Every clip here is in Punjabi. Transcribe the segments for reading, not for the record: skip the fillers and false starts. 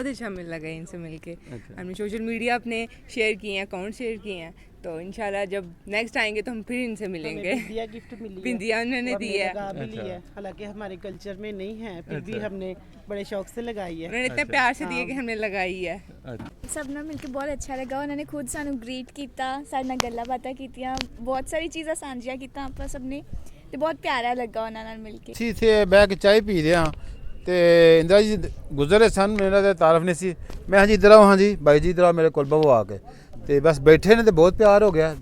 बहुत अच्छा मिल लगा इनसे मिलके। अच्छा। हमने सोशल मीडिया अपने शेयर किए हैं, अकाउंट शेयर किए हैं, तो इंशाल्लाह जब नेक्स्ट आएंगे तो हम फिर इनसे मिलेंगे। बिंदिया गिफ्ट मिली है, बिंदिया उन्होंने दी है, लगा भी ली अच्छा। है, हालांकि हमारे कल्चर में नहीं है, फिर भी अच्छा। हमने बड़े शौक से लगाई है। उन्होंने इतने अच्छा। प्यार से दिए हाँ। कि हमने लगाई है। सब ਨਾਲ ਮਿਲ ਕੇ ਬਹੁਤ ਅੱਛਾ ਲੱਗਾ। ਉਹਨਾਂ ਨੇ ਖੁਦ ਸਾਨੂੰ ਗ੍ਰੀਟ ਕੀਤਾ, ਸਾਡੇ ਨਾਲ ਗੱਲਾਂ ਬਾਤਾਂ ਕੀਤੀਆਂ, ਬਹੁਤ ਸਾਰੀ ਚੀਜ਼ਾਂ ਸਾਂਝੀਆਂ ਕੀਤੀਆਂ ਆਪਾਂ ਸਭ ਨੇ, ਤੇ ਬਹੁਤ ਪਿਆਰਾ ਲੱਗਾ ਉਹਨਾਂ ਨਾਲ ਮਿਲ ਕੇ। ਅਸੀਂ ਇੱਥੇ ਬਹਿ ਕੇ ਚਾਹ ਪੀ ਰਹੇ ਹਾਂ ਤੇ ਇੰਦਰਾ ਜੀ ਗੁਜ਼ਰੇ ਸਨ, ਮੇਰਾ ਤਾਂ ਤਾਰਫ ਨਹੀਂ ਸੀ। ਮੈਂ ਹਾਂ ਜੀ ਇੱਧਰ ਆਓ, ਹਾਂ ਜੀ ਬਾਈ ਜੀ ਇੱਧਰ ਆਓ ਮੇਰੇ ਕੋਲ ਬਵੋ ਆ ਕੇ, ਤੇ ਬਸ ਬੈਠੇ ਨੇ ਤੇ ਬਹੁਤ ਪਿਆਰ ਹੋ ਗਿਆ।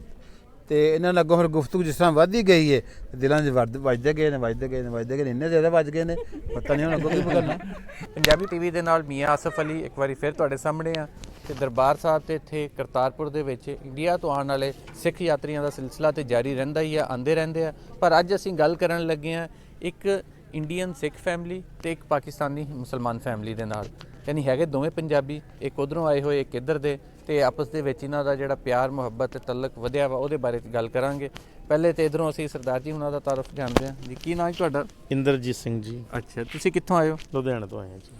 ਤੇ ਇਹਨਾਂ ਨਾਲ ਅੱਗੋਂ ਫਿਰ ਗੁਫ਼ਤਗੂ ਜਿਸ ਤਰ੍ਹਾਂ ਵੱਧਦੀ ਗਈ ਹੈ, ਦਿਲਾਂ 'ਚ ਵੱਜਦੇ ਗਏ ਨੇ, ਇੰਨੇ ਜ਼ਿਆਦਾ ਵੱਜ ਗਏ ਨੇ, ਪਤਾ ਨਹੀਂ ਹੁਣ ਅੱਗੋਂ ਕੀ ਕਰਨਾ। ਪੰਜਾਬੀ ਟੀਵੀ ਦੇ ਨਾਲ ਮੀਆਂ ਆਸਫ ਅਲੀ ਇੱਕ ਵਾਰੀ ਫਿਰ ਤੁਹਾਡੇ ਸਾਹਮਣੇ ਆ ਤੇ ਦਰਬਾਰ ਸਾਹਿਬ ਤੇ ਇੱਥੇ ਕਰਤਾਰਪੁਰ ਦੇ ਵਿੱਚ ਇੰਡੀਆ ਤੋਂ ਆਉਣ ਵਾਲੇ ਸਿੱਖ ਯਾਤਰੀਆਂ ਦਾ ਸਿਲਸਿਲਾ ਤੇ ਜਾਰੀ ਰਹਿੰਦਾ ਹੀ ਆ, ਆਉਂਦੇ ਰਹਿੰਦੇ ਆ। ਪਰ ਅੱਜ ਅਸੀਂ ਗੱਲ ਕਰਨ ਲੱਗੇ ਆ ਇੱਕ ਇੰਡੀਅਨ ਸਿੱਖ ਫੈਮਿਲੀ ਤੇ ਇੱਕ ਪਾਕਿਸਤਾਨੀ ਮੁਸਲਮਾਨ ਫੈਮਿਲੀ ਦੇ ਨਾਲ, ਯਾਨੀ ਹੈਗੇ ਦੋਵੇਂ ਪੰਜਾਬੀ, ਇੱਕ ਉਧਰੋਂ ਆਏ ਹੋਏ ਇੱਕ ਇੱਧਰ ਦੇ, ਤੇ ਆਪਸ ਦੇ ਵਿੱਚ ਇਹਨਾਂ ਦਾ ਜਿਹੜਾ ਪਿਆਰ ਮੁਹੱਬਤ ਤੇ ਤਲਕ ਵਧਿਆ ਵਾ ਉਹਦੇ ਬਾਰੇ ਗੱਲ ਕਰਾਂਗੇ। ਪਹਿਲੇ ਤੇ ਇੱਧਰੋਂ ਅਸੀਂ ਸਰਦਾਰ ਜੀ ਉਹਨਾਂ ਦਾ ਤਾਰਫ ਜਾਣਦੇ ਹਾਂ ਜੀ। ਕੀ ਨਾਮ ਤੁਹਾਡਾ? ਇੰਦਰਜੀਤ ਸਿੰਘ ਜੀ, ਅੱਛਾ, ਤੁਸੀਂ ਕਿੱਥੋਂ ਆਏ ਹੋ? ਲੁਧਿਆਣੇ ਤੋਂ ਆਏ ਹਾਂ ਜੀ।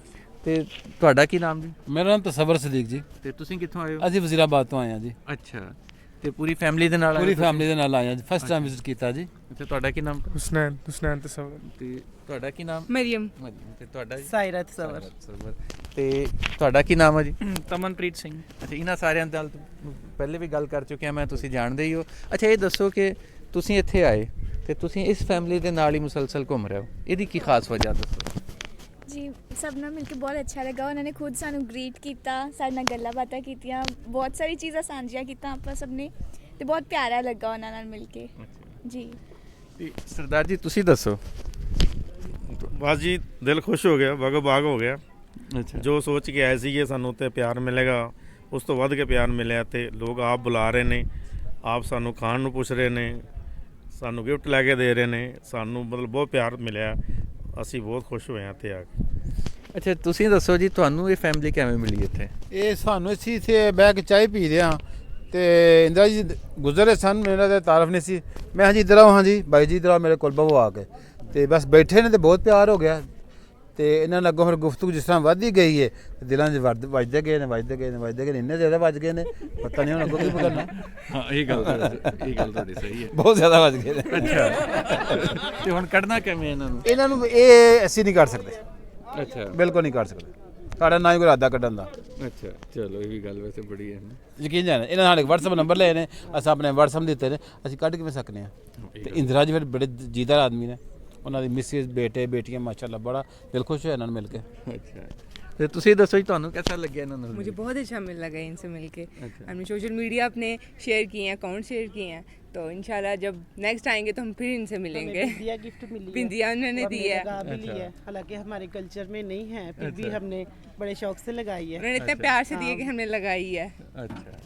ਤੇ ਤੁਹਾਡਾ ਕੀ ਨਾਮ ਜੀ? ਮੇਰਾ ਨਾਮ ਤਸਵਰ ਸਦੀਕ ਜੀ। ਤੇ ਤੁਸੀਂ ਕਿੱਥੋਂ ਆਏ ਹੋ? ਅਸੀਂ ਵਜ਼ੀਰਾਬਾਦ ਤੋਂ ਆਏ ਹਾਂ ਜੀ। ਅੱਛਾ, ਤੇ ਪੂਰੀ ਫੈਮਿਲੀ ਦੇ ਨਾਲ ਆਏ ਹੋ ਪੂਰੀ ਤੁਸੀਂ? ਫੈਮਿਲੀ ਦੇ ਨਾਲ ਆਏ ਹਾਂ ਜੀ, ਫਸਟ ਟਾਈਮ ਵਿਜ਼ਿਟ ਕੀਤਾ ਜੀ। ਅੱਛਾ, ਤੁਹਾਡਾ ਕੀ ਨਾਮ? ਹੁਸਨੈਨ ਤਸਵਰ। ਤੇ ਤੁਹਾਡਾ ਕੀ ਨਾਮ? मरियम। ਤੇ ਤੁਹਾਡਾ ਜੀ? ਸਾਇਰਤ ਸਵਰ। ਸਰਵਰ। ਤੇ ਤੁਹਾਡਾ ਕੀ ਨਾਮ ਹੈ ਜੀ? ਤਮਨਪ੍ਰੀਤ ਸਿੰਘ। ਅੱਛਾ, ਇਹਨਾਂ ਸਾਰਿਆਂ ਨਾਲ ਪਹਿਲੇ ਵੀ ਗੱਲ ਕਰ ਚੁੱਕਿਆ ਮੈਂ, ਤੁਸੀਂ ਜਾਣਦੇ ਹੀ ਹੋ। ਅੱਛਾ, ਇਹ ਦੱਸੋ ਕਿ ਤੁਸੀਂ ਇੱਥੇ ਆਏ ਤੇ ਤੁਸੀਂ ਇਸ ਫੈਮਿਲੀ ਦੇ ਨਾਲ ਹੀ ਮੁਸਲਸਲ ਘੁੰਮ ਰਹੇ ਹੋ, ਇਹਦੀ ਕੀ ਖਾਸ ਵਜ੍ਹਾ ਦੱਸੋ? ਜੀ ਸਭ ਨਾਲ ਮਿਲ ਕੇ ਬਹੁਤ ਅੱਛਾ ਲੱਗਾ। ਉਹਨਾਂ ਨੇ ਖੁਦ ਸਾਨੂੰ ਗ੍ਰੀਟ ਕੀਤਾ, ਸਾਡੇ ਨਾਲ ਗੱਲਾਂ ਬਾਤਾਂ ਕੀਤੀਆਂ, ਬਹੁਤ ਸਾਰੀ ਚੀਜ਼ਾਂ ਸਾਂਝੀਆਂ ਕੀਤੀਆਂ ਆਪਾਂ ਸਭ ਨੇ, ਤੇ ਬਹੁਤ ਪਿਆਰਾ ਲੱਗਾ ਉਹਨਾਂ ਨਾਲ ਮਿਲ ਕੇ ਜੀ। ਤੇ ਸਰਦਾਰ ਜੀ ਤੁਸੀਂ ਦੱਸੋ। ਬਸ ਜੀ ਦਿਲ ਖੁਸ਼ ਹੋ ਗਿਆ, ਬਾਗੋ ਬਾਗ ਹੋ ਗਿਆ। ਅੱਛਾ, ਜੋ ਸੋਚ ਕੇ ਆਏ ਸੀਗੇ ਸਾਨੂੰ ਤੇ ਪਿਆਰ ਮਿਲੇਗਾ, ਉਸ ਤੋਂ ਵੱਧ ਕੇ ਪਿਆਰ ਮਿਲਿਆ। ਤੇ ਲੋਕ ਆਪ ਬੁਲਾ ਰਹੇ ਨੇ, ਆਪ ਸਾਨੂੰ ਖਾਣ ਨੂੰ ਪੁੱਛ ਰਹੇ ਨੇ, ਸਾਨੂੰ ਗਿਫਟ ਲੈ ਕੇ ਦੇ ਰਹੇ ਨੇ, ਸਾਨੂੰ ਮਤਲਬ ਬਹੁਤ ਪਿਆਰ ਮਿਲਿਆ। ਅਸੀਂ ਬਹੁਤ ਖੁਸ਼ ਹੋਏ ਹਾਂ ਇੱਥੇ ਆ ਕੇ। ਅੱਛਾ ਤੁਸੀਂ ਦੱਸੋ ਜੀ, ਤੁਹਾਨੂੰ ਇਹ ਫੈਮਿਲੀ ਕਿਵੇਂ ਮਿਲੀ ਇੱਥੇ? ਇਹ ਸਾਨੂੰ ਅਸੀਂ ਇੱਥੇ ਬਹਿ ਕੇ ਚਾਹ ਪੀ ਰਹੇ ਹਾਂ ਤੇ ਇੰਦਰਾ ਜੀ ਗੁਜ਼ਰੇ ਸਨ, ਮੇਰਾ ਤਾਂ ਤਾਰਫ ਨਹੀਂ ਸੀ। ਮੈਂ ਹਾਂ ਜੀ ਇੱਧਰ ਆਓ, ਹਾਂ ਜੀ ਬਾਈ ਜੀ ਇੱਧਰ ਆਓ ਮੇਰੇ ਕੋਲ ਬਵੋ ਆ ਕੇ, ਤੇ ਬਸ ਬੈਠੇ ਨੇ ਤੇ ਬਹੁਤ ਪਿਆਰ ਹੋ ਗਿਆ। ਤੇ ਇਹਨਾਂ ਨਾਲ ਅੱਗੋਂ ਫਿਰ ਗੁਫ਼ਤਗੂ ਜਿਸ ਤਰ੍ਹਾਂ ਵੱਧਦੀ ਗਈ ਹੈ, ਦਿਲਾਂ 'ਚ ਵੱਜਦੇ ਗਏ ਨੇ, ਇੰਨੇ ਜ਼ਿਆਦਾ ਵੱਜ ਗਏ ਨੇ, ਪਤਾ ਨਹੀਂ ਹੁਣ ਅੱਗੋਂ ਕੀ ਕਰਨਾ। ਹਾਂ, ਇਹ ਗੱਲ ਤੁਹਾਡੀ ਸਹੀ ਹੈ, ਬਹੁਤ ਜ਼ਿਆਦਾ ਵੱਜ ਗਏ ਨੇ। ਅੱਛਾ, ਤੇ ਹੁਣ ਕੱਢਣਾ ਕਿਵੇਂ ਇਹਨਾਂ ਨੂੰ ਇਹ ਅਸੀਂ ਨਹੀਂ ਕਰ ਸਕਦੇ, ਅੱਛਾ ਬਿਲਕੁਲ ਨਹੀਂ ਕਰ ਸਕਦੇ, ਸਾਡਾ ਨਾ ਹੀ ਕੋਈ ਇਰਾਦਾ ਕੱਢਣ ਦਾ। ਅੱਛਾ, ਚਲੋ ਇਹ ਵੀ ਗੱਲ ਵੈਸੇ ਬੜੀ ਹੈ। ਯਕੀਨ ਜਾਣਾ, ਇਹਨਾਂ ਸਾਡੇ WhatsApp ਨੰਬਰ ਲਏ ਨੇ, ਅਸੀਂ ਆਪਣੇ WhatsApp ਦਿੱਤੇ ਨੇ, ਅਸੀਂ ਕੱਢ ਕਿਵੇਂ ਸਕਨੇ ਆ। ਤੇ ਇੰਦਰਾ ਜੀ ਫਿਰ ਬੜੇ ਜੀਦਾਰ ਆਦਮੀ ਨੇ, ਉਹਨਾਂ ਦੀ ਮਿਸਿਸ ਬੇਟੇ ਬੇਟੀਆਂ ਮਾਸ਼ਾਅੱਲਾ, ਬੜਾ ਦਿਲ ਖੁਸ਼ ਹੋਇਆ ਇਹਨਾਂ ਨੂੰ ਮਿਲ ਕੇ। ਅੱਛਾ, ਤੇ ਤੁਸੀਂ ਦੱਸੋ ਜੀ, ਤੁਹਾਨੂੰ ਕਿਹਦਾ ਲੱਗਿਆ ਇਹਨਾਂ ਨਾਲ? मुझे बहुत अच्छा मिल लगा इनसे मिलके। अच्छा। हमने सोशल मीडिया अपने शेयर किए हैं, अकाउंट शेयर किए हैं, तो इंशाल्लाह जब नेक्स्ट आएंगे तो हम फिर इनसे मिलेंगे। बिंदिया गिफ्ट मिली है, बिंदिया उन्होंने दी है, लगा भी ली है, हालांकि हमारे कल्चर में नहीं है, फिर भी हमने बड़े शौक से लगाई है। उन्होंने इतने प्यार से दिए कि हमने लगाई है। ਅੱਛਾ,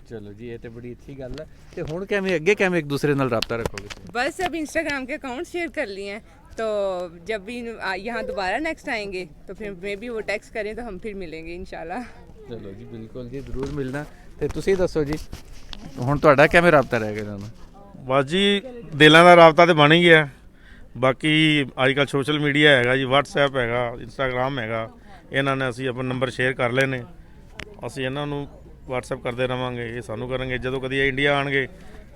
ਚਲੋ ਜੀ, ਇਹ ਤੇ ਬੜੀ ਅੱਛੀ ਗੱਲ ਹੈ। ਤੇ ਹੁਣ ਕਿਵੇਂ ਅੱਗੇ ਕਿਵੇਂ ਇੱਕ ਦੂਸਰੇ ਨਾਲ ਰਾਬਤਾ ਰੱਖੋਗੇ? बस अब इंस्टाग्राम के अकाउंट शेयर कर लिए हैं, तो जब भी यहाँ दोबारा नेक्स्ट आएंगे तो फिर मे भी वो टेक्स्ट करें तो हम फिर मिलेंगे इंशाल्लाह। ਚਲੋ ਜੀ, ਬਿਲਕੁਲ ਜੀ, ਜ਼ਰੂਰ ਮਿਲਣਾ। ਤੇ ਤੁਸੀਂ ਦੱਸੋ ਜੀ, ਹੁਣ ਤੁਹਾਡਾ ਕਿਵੇਂ ਰਾਬਤਾ ਰਹੇਗਾ ਇਹਨਾਂ ਨਾਲ? ਬਸ ਜੀ ਦਿਲਾਂ ਦਾ ਰਾਬਤਾ ਤੇ ਬਣ ਹੀ ਗਿਆ। ਬਾਕੀ ਅੱਜ ਕੱਲ੍ਹ ਸੋਸ਼ਲ ਮੀਡੀਆ ਹੈਗਾ ਜੀ, WhatsApp ਹੈਗਾ, ਇੰਸਟਾਗ੍ਰਾਮ ਹੈਗਾ, ਇਹਨਾਂ ਨੇ ਅਸੀਂ ਆਪਣੇ ਨੰਬਰ ਸ਼ੇਅਰ ਕਰ ਲਏ ਨੇ। ਅਸੀਂ ਇਹਨਾਂ ਨੂੰ WhatsApp ਕਰਦੇ ਰਵਾਂਗੇ, ਇਹ ਸਾਨੂੰ ਕਰਨਗੇ। ਜਦੋਂ ਕਦੀ ਇਹ ਇੰਡੀਆ ਆਉਣਗੇ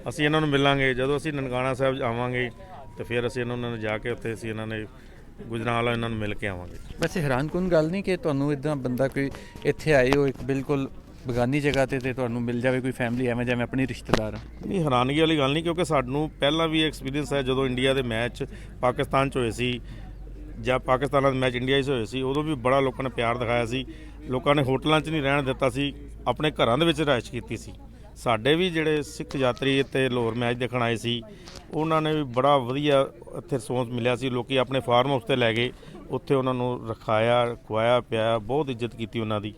ਅਸੀਂ ਇਹਨਾਂ ਨੂੰ ਮਿਲਾਂਗੇ। ਜਦੋਂ ਅਸੀਂ ਨਨਕਾਣਾ ਸਾਹਿਬ ਆਵਾਂਗੇ ਤੇ ਫਿਰ ਅਸੀਂ ਇਹਨਾਂ ਨੂੰ ਜਾ ਕੇ ਉੱਥੇ ਅਸੀਂ ਇਹਨਾਂ ਨੇ ਗੁਜਰਾਂਵਾਲਾ ਇਹਨਾਂ ਨੂੰ ਮਿਲ ਕੇ ਆਵਾਂਗੇ। ਵੈਸੇ ਹੈਰਾਨਕੁਨ ਗੱਲ ਨਹੀਂ ਕਿ ਤੁਹਾਨੂੰ ਇੱਦਾਂ ਬੰਦਾ ਕੋਈ ਇੱਥੇ ਆਏ ਹੋ ਇੱਕ ਬਿਲਕੁਲ ਬੇਗਾਨੀ ਜਗ੍ਹਾ ਤੇ ਤੁਹਾਨੂੰ ਮਿਲ ਜਾਵੇ ਕੋਈ ਫੈਮਿਲੀ ਐਵੇਂ ਜਿਵੇਂ ਆਪਣੀ ਰਿਸ਼ਤੇਦਾਰ। ਨਹੀਂ, ਹੈਰਾਨਗੀ ਵਾਲੀ ਗੱਲ ਨਹੀਂ, ਕਿਉਂਕਿ ਸਾਨੂੰ ਪਹਿਲਾਂ ਵੀ ਐਕਸਪੀਰੀਅੰਸ ਹੈ। ਜਦੋਂ ਇੰਡੀਆ ਦੇ ਮੈਚ ਪਾਕਿਸਤਾਨ 'ਚ ਹੋਏ ਸੀ ਜਾਂ ਪਾਕਿਸਤਾਨ ਦੇ ਮੈਚ ਇੰਡੀਆ 'ਚ ਹੋਏ ਸੀ, ਉਦੋਂ ਵੀ ਬੜਾ ਲੋਕਾਂ ਨੇ ਪਿਆਰ ਦਿਖਾਇਆ ਸੀ। ਲੋਕਾਂ ਨੇ ਹੋਟਲਾਂ 'ਚ ਨਹੀਂ ਰਹਿਣ ਦਿੱਤਾ ਸੀ, ਆਪਣੇ ਘਰਾਂ ਦੇ ਵਿੱਚ ਰਿਹਾਇਸ਼ ਕੀਤੀ ਸੀ। ਸਾਡੇ ਵੀ ਜਿਹੜੇ ਸਿੱਖ ਯਾਤਰੀ ਇੱਥੇ ਲਾਹੌਰ ਮੈਚ ਦੇਖਣ ਆਏ ਸੀ, ਉਹਨਾਂ ਨੇ ਵੀ ਬੜਾ ਵਧੀਆ ਇੱਥੇ ਰਿਸਪੌਂਸ ਮਿਲਿਆ ਸੀ। ਲੋਕੀ ਆਪਣੇ ਫਾਰਮ ਹਾਊਸ 'ਤੇ ਲੈ ਗਏ, ਉੱਥੇ ਉਹਨਾਂ ਨੂੰ ਰਖਾਇਆ, ਖਵਾਇਆ ਪਿਆਇਆ, ਬਹੁਤ ਇੱਜ਼ਤ ਕੀਤੀ ਉਹਨਾਂ ਦੀ।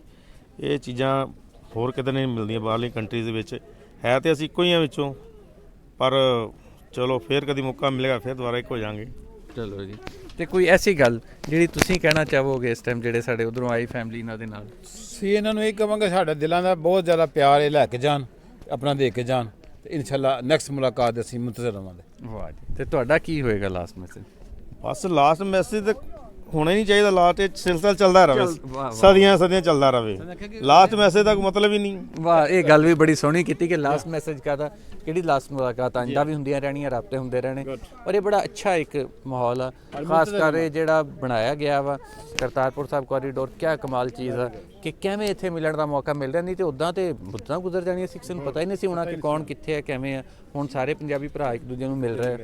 ਇਹ ਚੀਜ਼ਾਂ ਹੋਰ ਕਿਤੇ ਨਹੀਂ ਮਿਲਦੀਆਂ ਬਾਹਰਲੀ ਕੰਟਰੀਜ਼ ਦੇ ਵਿੱਚ। ਹੈ ਤੇ ਅਸੀਂ ਇੱਕੋ ਹੀ ਹਾਂ ਵਿੱਚੋਂ, ਪਰ ਚਲੋ ਫਿਰ ਕਦੀ ਮੌਕਾ ਮਿਲੇਗਾ ਫਿਰ ਦੁਬਾਰਾ ਇੱਕ ਹੋ ਜਾਵਾਂਗੇ। ਚਲੋ ਜੀ, ਤੇ ਕੋਈ ਐਸੀ ਗੱਲ ਜਿਹੜੀ ਤੁਸੀਂ ਕਹਿਣਾ ਚਾਹੋਗੇ ਇਸ ਟਾਈਮ ਜਿਹੜੇ ਸਾਡੇ ਉਧਰੋਂ ਆਈ ਫੈਮਿਲੀ ਇਹਨਾਂ ਦੇ ਨਾਲ? ਅਸੀਂ ਇਹਨਾਂ ਨੂੰ ਇਹ ਕਹਾਂਗੇ ਸਾਡੇ ਦਿਲਾਂ ਦਾ ਬਹੁਤ ਜ਼ਿਆਦਾ ਪਿਆਰ ਇਹ ਲੈ ਕੇ ਜਾਣ, ਆਪਣਾ ਦੇ ਕੇ ਜਾਣ, ਤੇ ਇਨਸ਼ਾਅੱਲਾ ਨੈਕਸਟ ਮੁਲਾਕਾਤ ਅਸੀਂ ਮੁੰਤਜ਼ਰ ਰਹਾਂਗੇ। ਵਾਹ ਜੀ, ਤੇ ਤੁਹਾਡਾ ਕੀ ਹੋਏਗਾ ਲਾਸਟ ਮੈਸੇਜ? ਬਸ ਲਾਸਟ ਮੈਸੇਜ ਤਾਂ ਹੋਣਾ ਹੀ ਨਹੀਂ ਚਾਹੀਦਾ। ਲਾਸਟ ਇਹ ਸਿਲਸਿਲਾ ਚੱਲਦਾ ਰਹੇ, ਵਾਹ। ਸਦੀਆਂ ਸਦੀਆਂ ਚੱਲਦਾ ਰਹੇ। ਲਾਸਟ ਮੈਸੇਜ ਦਾ ਕੋਈ ਮਤਲਬ ਹੀ ਨਹੀਂ। ਵਾਹ, ਇਹ ਗੱਲ ਵੀ ਬੜੀ ਸੋਹਣੀ ਕੀਤੀ ਕਿ ਲਾਸਟ ਮੈਸੇਜ ਕਾਹਦਾ, ਕਿਹੜੀ ਲਾਸਟ ਮੁਲਾਕਾਤ ਆਇੰਦਾ ਵੀ ਹੁੰਦੀਆਂ ਰਹਿਣੀਆਂ, ਰਾਬਤੇ ਹੁੰਦੇ ਰਹਿਣੇ। ਔਰ ਇਹ ਬੜਾ ਅੱਛਾ ਇੱਕ ਮਾਹੌਲ ਆ, ਖਾਸ ਕਰ ਇਹ ਜਿਹੜਾ ਬਣਾਇਆ ਗਿਆ ਵਾ ਕਰਤਾਰਪੁਰ ਸਾਹਿਬ ਕੋਰੀਡੋਰ, ਕਿਆ ਕਮਾਲ ਚੀਜ਼ ਆ ਕਿ ਕਿਵੇਂ ਇੱਥੇ ਮਿਲਣ ਦਾ ਮੌਕਾ ਮਿਲ ਰਿਹਾ। ਨਹੀਂ ਤੇ ਉੱਦਾਂ ਤੇ ਬੁੱਧਾਂ ਗੁਜ਼ਰ ਜਾਣੀਆਂ ਸੀ, ਕਿਸੇ ਨੂੰ ਪਤਾ ਹੀ ਨਹੀਂ ਸੀ ਹੋਣਾ ਕਿ ਕੌਣ ਕਿੱਥੇ ਹੈ, ਕਿਵੇਂ ਆ। ਹੁਣ ਸਾਰੇ ਪੰਜਾਬੀ ਭਰਾ ਇੱਕ ਦੂਜੇ ਨੂੰ ਮਿਲ ਰਹੇ ਆ।